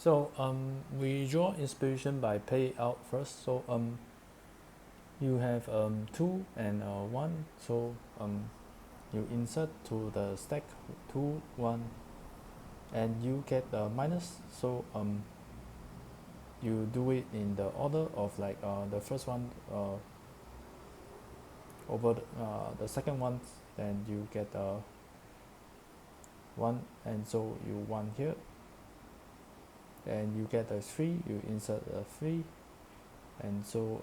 So we draw inspiration by payout first. So you have 2 and 1. So you insert to the stack 2 1, and you get the minus. So you do it in the order of like the first one over the second one, then you get 1, and so you 1 here, and you get a 3, you insert a 3, and so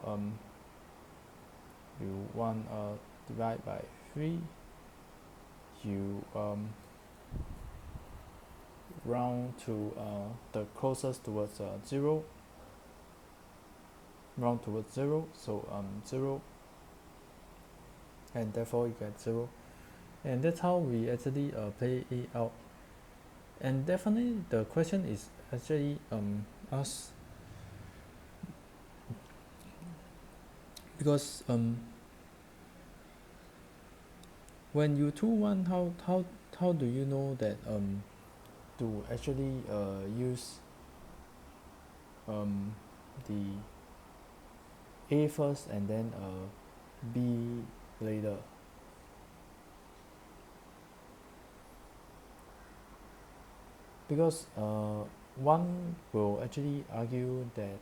you 1 divide by 3, you round to the closest towards 0, round towards 0, so 0, and therefore you get 0, and that's how we actually play it out. And definitely the question is actually asked because when you 2 1, how do you know that to actually use the A first and then B later? Because one will actually argue that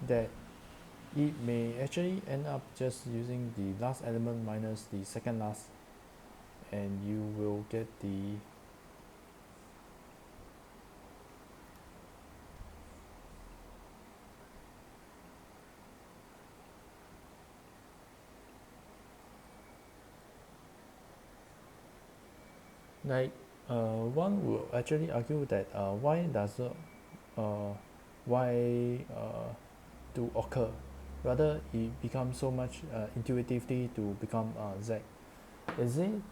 that it may actually end up just using the last element minus the second last, and you will get the like one will actually argue that why does why to occur, rather it becomes so much intuitively to become Z. Is it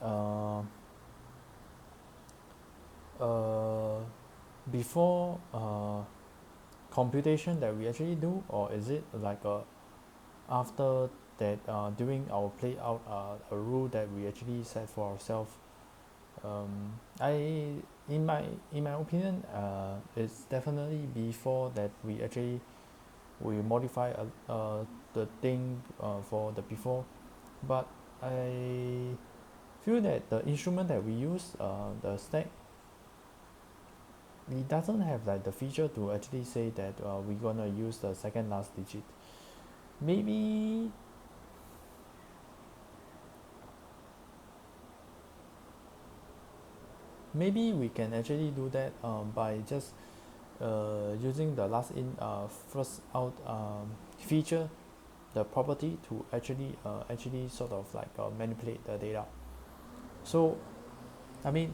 before computation that we actually do, or is it like after that during our play out a rule that we actually set for ourselves? I in my opinion it's definitely before that we actually we modify the thing for the before, but I feel that the instrument that we use, the stack, it doesn't have like the feature to actually say that we're gonna use the second last digit. Maybe we can actually do that by just using the last in first out feature, the property, to actually sort of like manipulate the data. So I mean,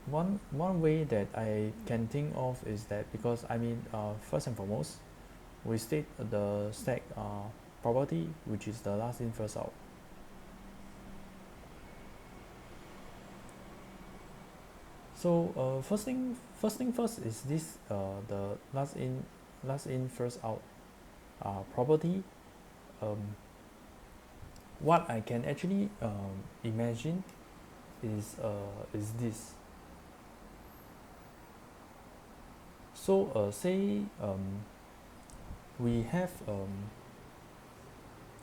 one way that I can think of is that, because I mean first and foremost we state the stack property, which is the last in first out. So first thing first is this the last in first out property. What I can actually imagine is this. So say we have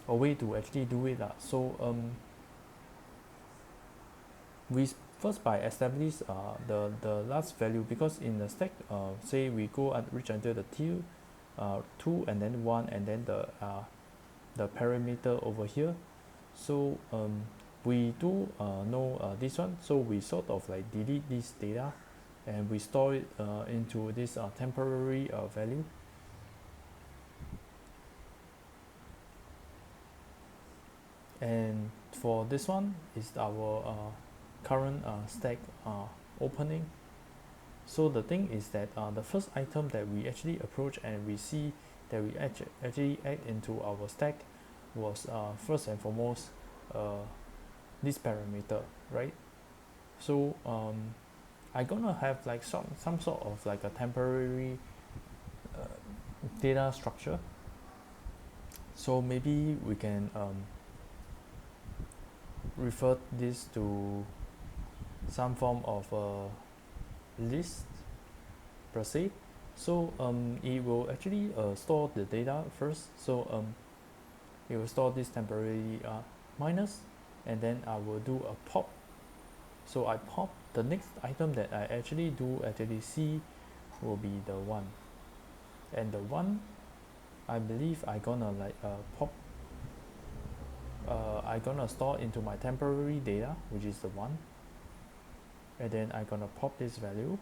a way to actually do it. So we first by establish the last value, because in the stack say we go and reach until the 2 and then 1 and then the parameter over here. So we do know this one, so we sort of like delete this data and we store it into this temporary value. And for this one is our current stack opening. So the thing is that the first item that we actually approach and we see that we actually add into our stack was first and foremost this parameter, right? So I'm gonna have like some sort of like a temporary data structure. So maybe we can refer this to some form of a list per se. So it will actually store the data first. So it will store this temporary minus, and then I will do a pop. So I pop the next item that I actually see will be the 1, and the 1 I believe I gonna like pop I gonna store into my temporary data, which is the 1, and then I gonna pop this value,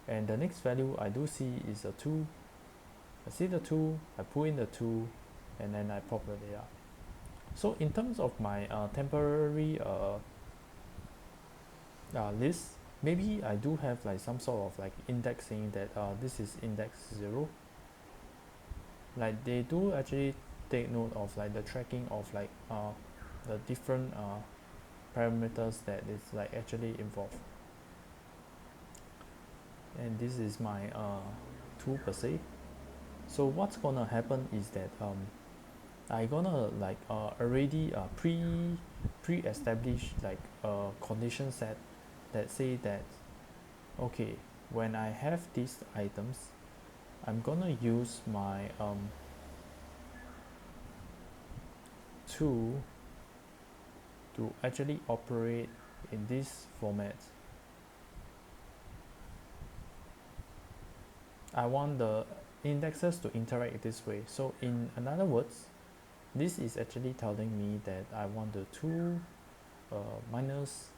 and the next value I do see is a 2. I see the 2, I put in the 2, and then I pop the data. So in terms of my temporary list, maybe I do have like some sort of like index saying that this is index 0. Like they do actually take note of like the tracking of like the different parameters that is like actually involved. And this is my 2 per se. So what's gonna happen is that I gonna like already pre-establish like a condition set that say that okay, when I have these items, I'm gonna use my 2 to actually operate in this format. I want the indexes to interact this way. So in other words, this is actually telling me that I want the 2 minus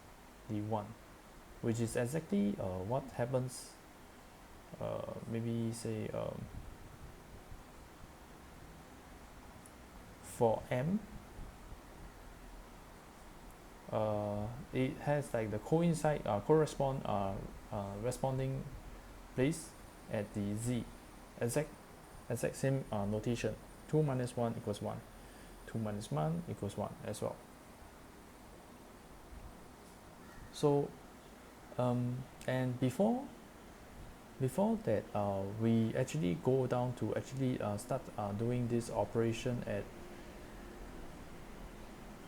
the 1, which is exactly what happens maybe say for M. It has like the corresponding place at the Z, exact same notation. 2 minus 1 equals 1, 2 minus 1 equals 1 as well. So and before that we actually go down to actually start doing this operation at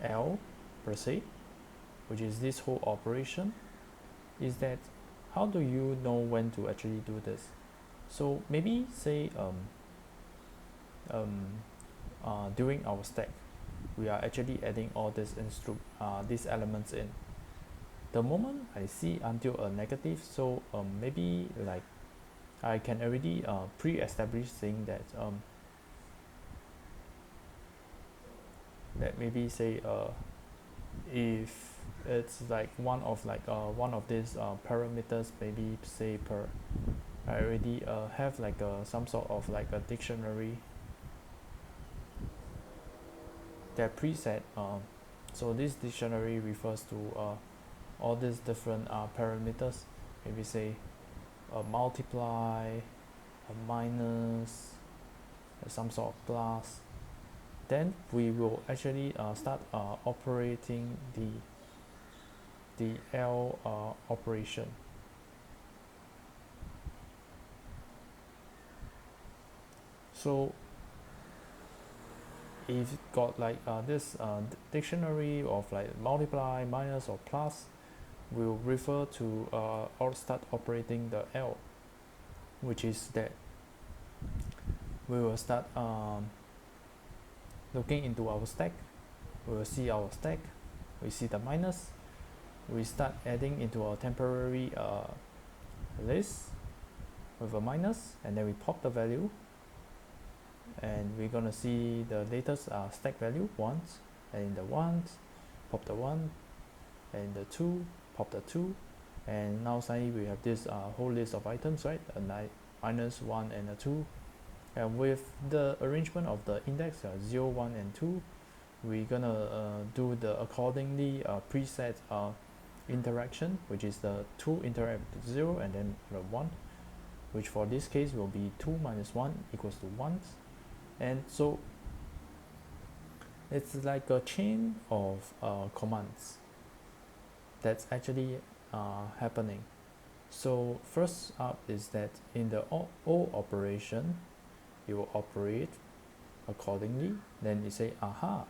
L per se, which is this whole operation, is that how do you know when to actually do this? So maybe say during our stack, we are actually adding all these elements in. The moment I see until a negative, so maybe like I can already pre-establish saying that that maybe say if it's like one of these parameters, maybe say per, I already have like some sort of like a dictionary that preset. So this dictionary refers to all these different parameters, maybe say a multiply, a minus, some sort of plus. Then we will actually start operating the L operation. So if it got like this dictionary of like multiply, minus, or plus, will refer to or start operating the L, which is that we will start looking into our stack. We will see our stack, we see the minus, we start adding into our temporary list with a minus, and then we pop the value, and we're gonna see the latest stack value once, and in the ones pop the 1, and the 2 pop the 2, and now suddenly we have this whole list of items, right? A minus 1 and a 2, and with the arrangement of the index 0, 1, and 2, we're gonna do the accordingly preset interaction, which is the 2 interact with 0 and then the 1, which for this case will be 2 minus 1 equals to 1. And so it's like a chain of commands that's actually happening. So first up is that in the O operation, you will operate accordingly. Then you say, aha,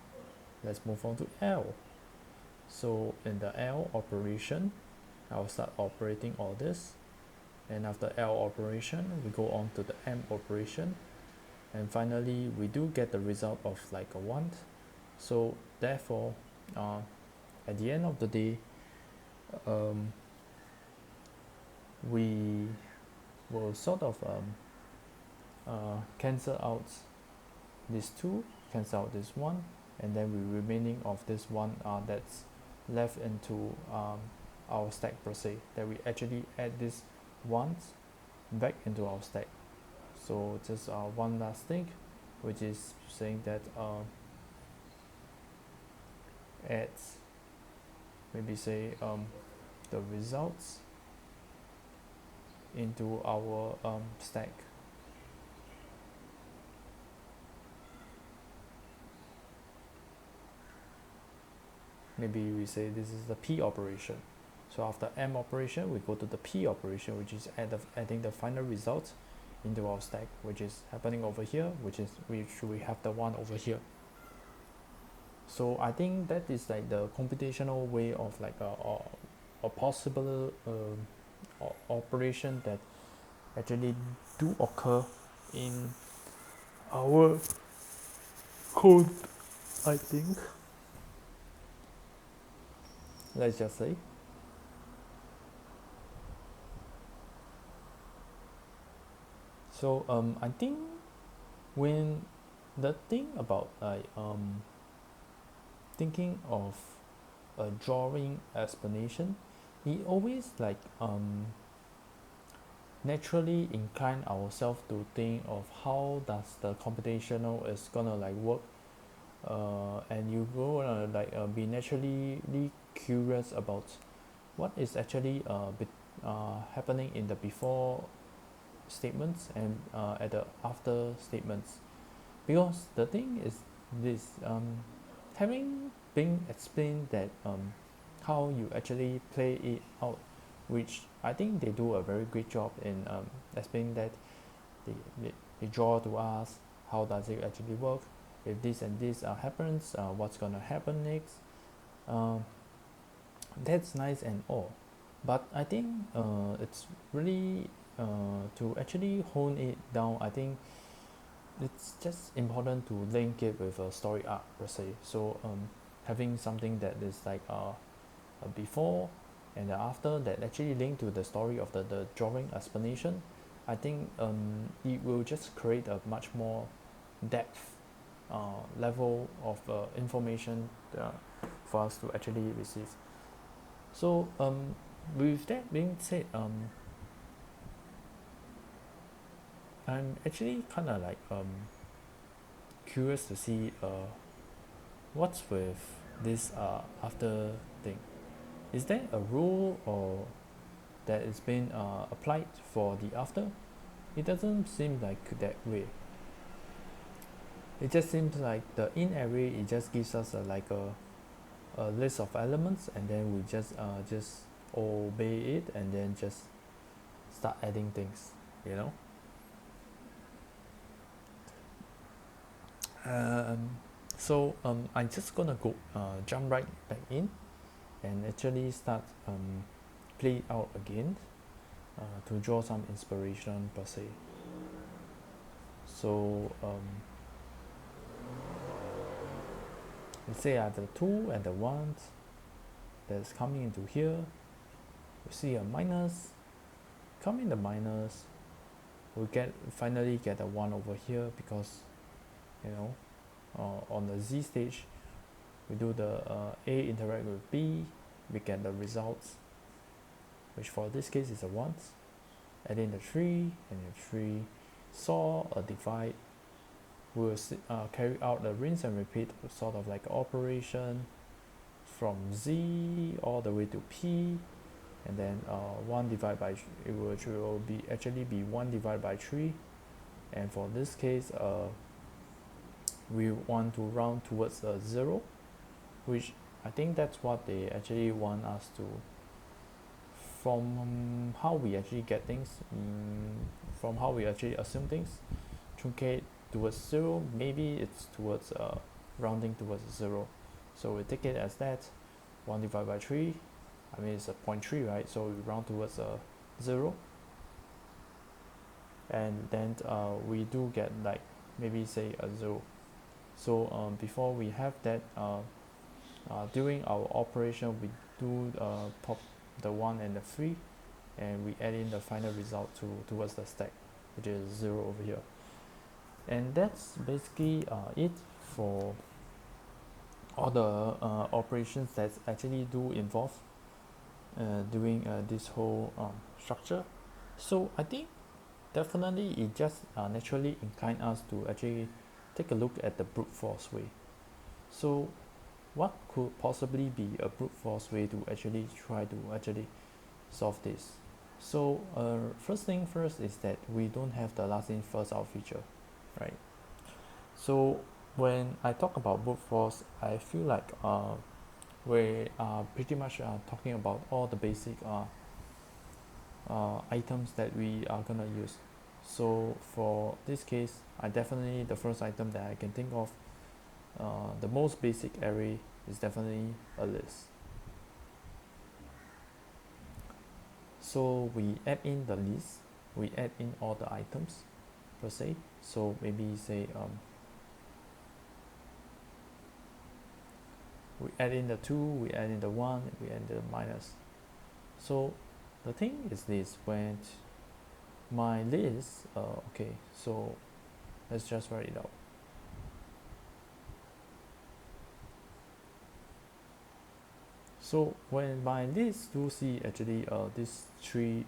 let's move on to L. So in the L operation, I'll start operating all this, and after L operation we go on to the M operation, and finally we do get the result of like a 1. So therefore at the end of the day we will sort of cancel out this 2, cancel out this 1, and then we remaining of this 1 that's left into our stack per se, that we actually add this 1s back into our stack. So just one last thing, which is saying that add, maybe say the results into our stack. Maybe we say this is the P operation. So after M operation, we go to the P operation, which is adding the final result into our stack, which is happening over here, which we have the 1 over here. So I think that is like the computational way of like a possible operation that actually do occur in our code, I think. Let's just say. So I think when the thing about like thinking of a drawing explanation, it always like naturally incline ourselves to think of how does the computational is gonna like work, and you gonna like be naturally curious about what is actually happening in the before statements and at the after statements, because the thing is this, having been explained that how you actually play it out, which I think they do a very great job in explaining that they draw to us how does it actually work, if this and this happens, what's gonna happen next. That's nice and all, but I think it's really to actually hone it down, I think it's just important to link it with a story arc per se. So having something that is like a before and a after that actually link to the story of the drawing explanation, I think it will just create a much more depth level of information for us to actually receive. So with that being said, I'm actually kind of like curious to see what's with this after thing. Is there a rule or that is being applied for the after? It doesn't seem like that way. It just seems like the in array, it just gives us like a list of elements, and then we just obey it and then just start adding things, you know. So I'm just gonna go jump right back in and actually start play out again to draw some inspiration per se. So let's say I have the 2 and the 1 that's coming into here. We see a minus, coming the minus, we finally get a 1 over here, because you know on the Z stage we do the A interact with B, we get the results, which for this case is a 1. Add in the 3, and the 3 saw a divide. We will carry out the rinse and repeat sort of like operation from Z all the way to P, and then 1 divided by it will be actually be 1 divided by 3, and for this case we want to round towards 0, which I think that's what they actually want us to, from how we actually get things, from how we actually assume things, truncate towards 0, maybe it's towards rounding towards 0. So we take it as that 1 divided by 3, I mean it's a 0.3, right? So we round towards a 0, and then we do get like maybe say a 0. So before we have that, during our operation we do pop the 1 and the 3, and we add in the final result towards the stack, which is 0 over here. And that's basically it for all the operations that actually do involve doing this whole structure. So I think definitely it just naturally incline us to actually take a look at the brute force way. So what could possibly be a brute force way to actually try to actually solve this? So first thing first is that we don't have the last in first out feature, right? So when I talk about brute force, I feel like we are pretty much talking about all the basic items that we are gonna use. So for this case, the first item that I can think of, the most basic array is definitely a list. So we add in the list, we add in all the items per se. So maybe say we add in the 2, we add in the 1, we add in the minus. So the thing is this, when my list, okay, so let's just write it out. So when my list do see actually these 3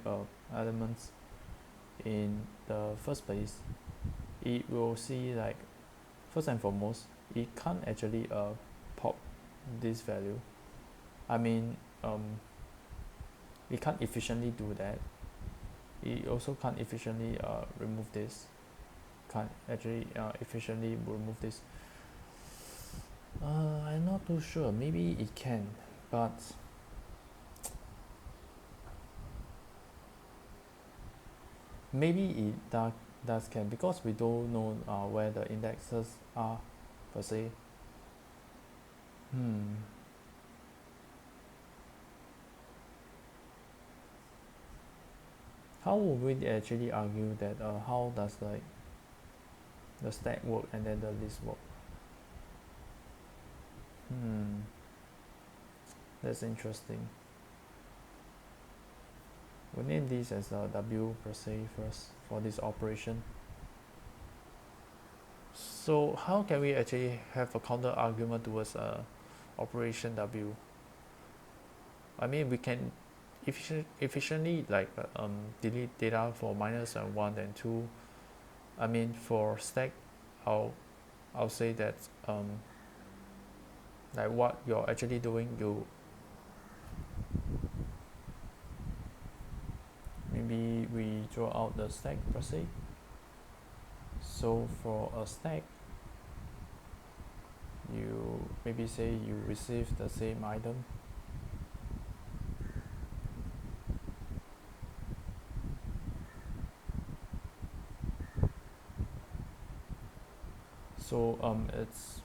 elements in the first place, it will see like first and foremost, it can't actually pop this value. I mean it can't efficiently do that. It also can't efficiently remove this. Can't actually efficiently remove this. I'm not too sure. Maybe it can, but maybe it does can, because we don't know where the indexes are per se. How would we actually argue that how does like the stack work and then the list work? That's interesting. We'll name this as W per se first for this operation. So how can we actually have a counter argument towards operation W? I mean, we can efficiently like delete data for minus and 1 and 2. I mean, for stack, I'll say that like what you're actually doing, maybe we draw out the stack per se. So for a stack, you maybe say you receive the same item. So it's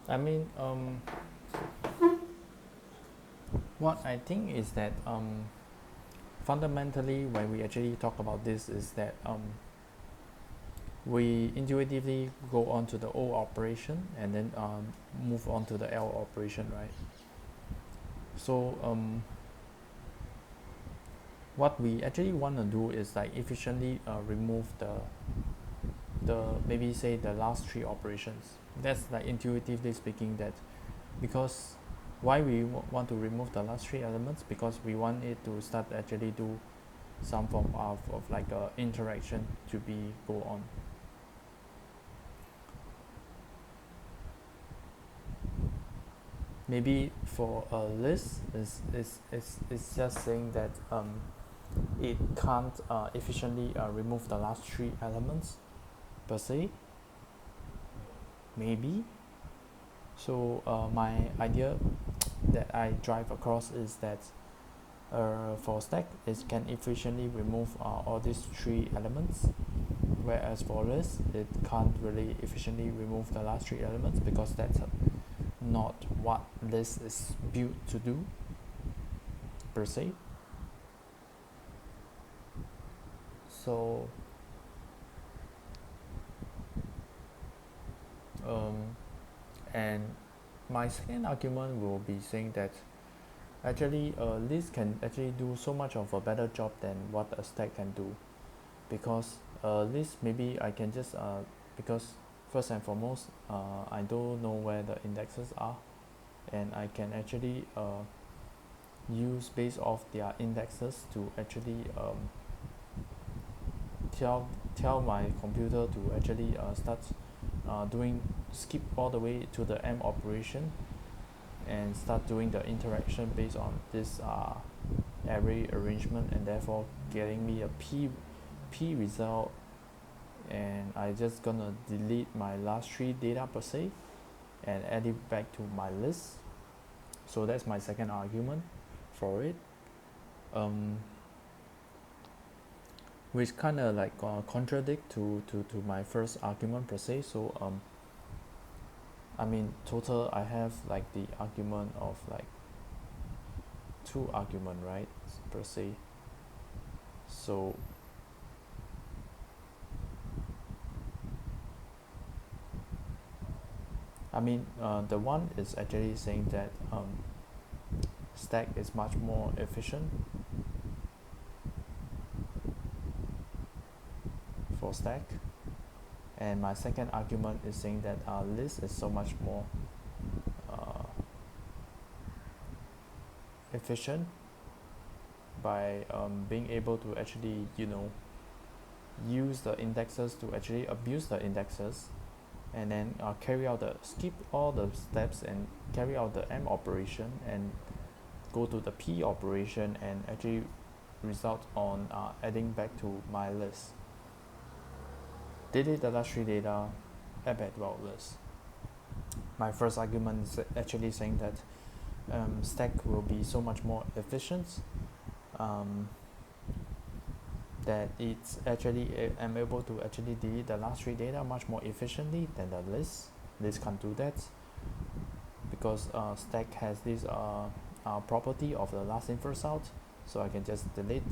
I mean, what I think is that fundamentally, when we actually talk about this, is that we intuitively go on to the O operation and then move on to the L operation, right? So what we actually want to do is like efficiently remove the maybe say the last three operations. That's like intuitively speaking that, because why we want to remove the last three elements, because we want it to start actually do some form of like a interaction to be go on. Maybe for a list is just saying that it can't efficiently remove the last three elements per se, maybe. So my idea that I drive across is that for stack it can efficiently remove all these three elements, whereas for list it can't really efficiently remove the last three elements, because that's not what list is built to do per se. So and my second argument will be saying that actually list can actually do so much of a better job than what a stack can do, because list maybe I can just because first and foremost I don't know where the indexes are, and I can actually use based off their indexes to actually tell my computer to actually start doing skip all the way to the M operation and start doing the interaction based on this array arrangement, and therefore getting me a P result, and I just gonna delete my last three data per se and add it back to my list. So that's my second argument for it, which kind of like contradict to my first argument per se. So I mean total I have like the argument of like two argument, right, per se. So I mean the one is actually saying that stack is much more efficient for stack, and my second argument is saying that list is so much more efficient by being able to actually use the indexes to actually abuse the indexes, and then carry out the skip all the steps and carry out the M operation and go to the P operation and actually result on adding back to my list, delete the last three data, add back to our list. My first argument is actually saying that stack will be so much more efficient, that it's actually I'm able to actually delete the last three data much more efficiently than the list. List can't do that, because stack has this property of the last in first out, so I can just delete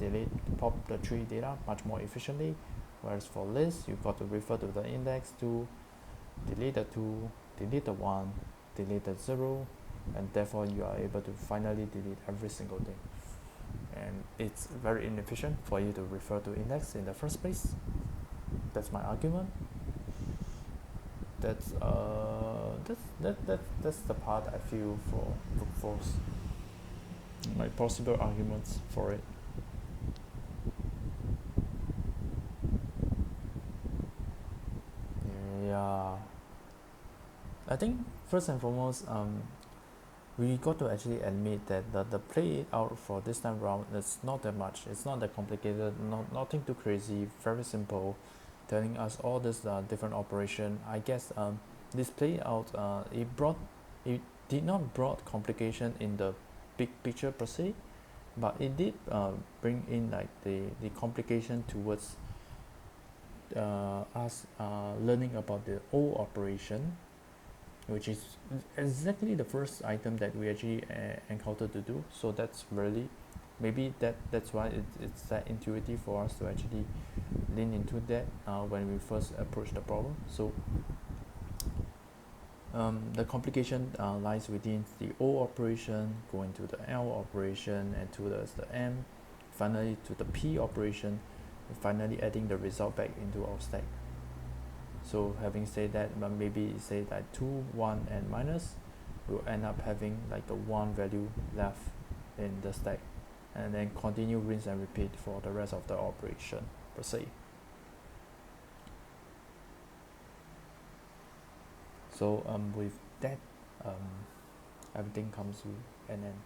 pop the three data much more efficiently, whereas for list you got to refer to the index 2, delete the 2, delete the 1, delete the 0, and therefore you are able to finally delete every single thing, and it's very inefficient for you to refer to index in the first place. That's my argument. That's the part I feel for my possible arguments for it. Yeah, I think first and foremost we got to actually admit that the play it out for this time round is not that much. It's not that complicated, nothing too crazy, very simple, telling us all this different operation. I guess this play out it did not brought complication in the big picture per se, but it did bring in like the complication towards us learning about the O operation, which is exactly the first item that we actually encountered to do. So that's really maybe that's why it's that intuitive for us to actually lean into that when we first approach the problem. So the complication lies within the O operation, going to the L operation, and to the M, finally to the P operation, and finally adding the result back into our stack. So having said that, maybe say that 2, 1, and minus, we'll end up having like the 1 value left in the stack, and then continue rinse and repeat for the rest of the operation per se. So with that, everything comes to an end.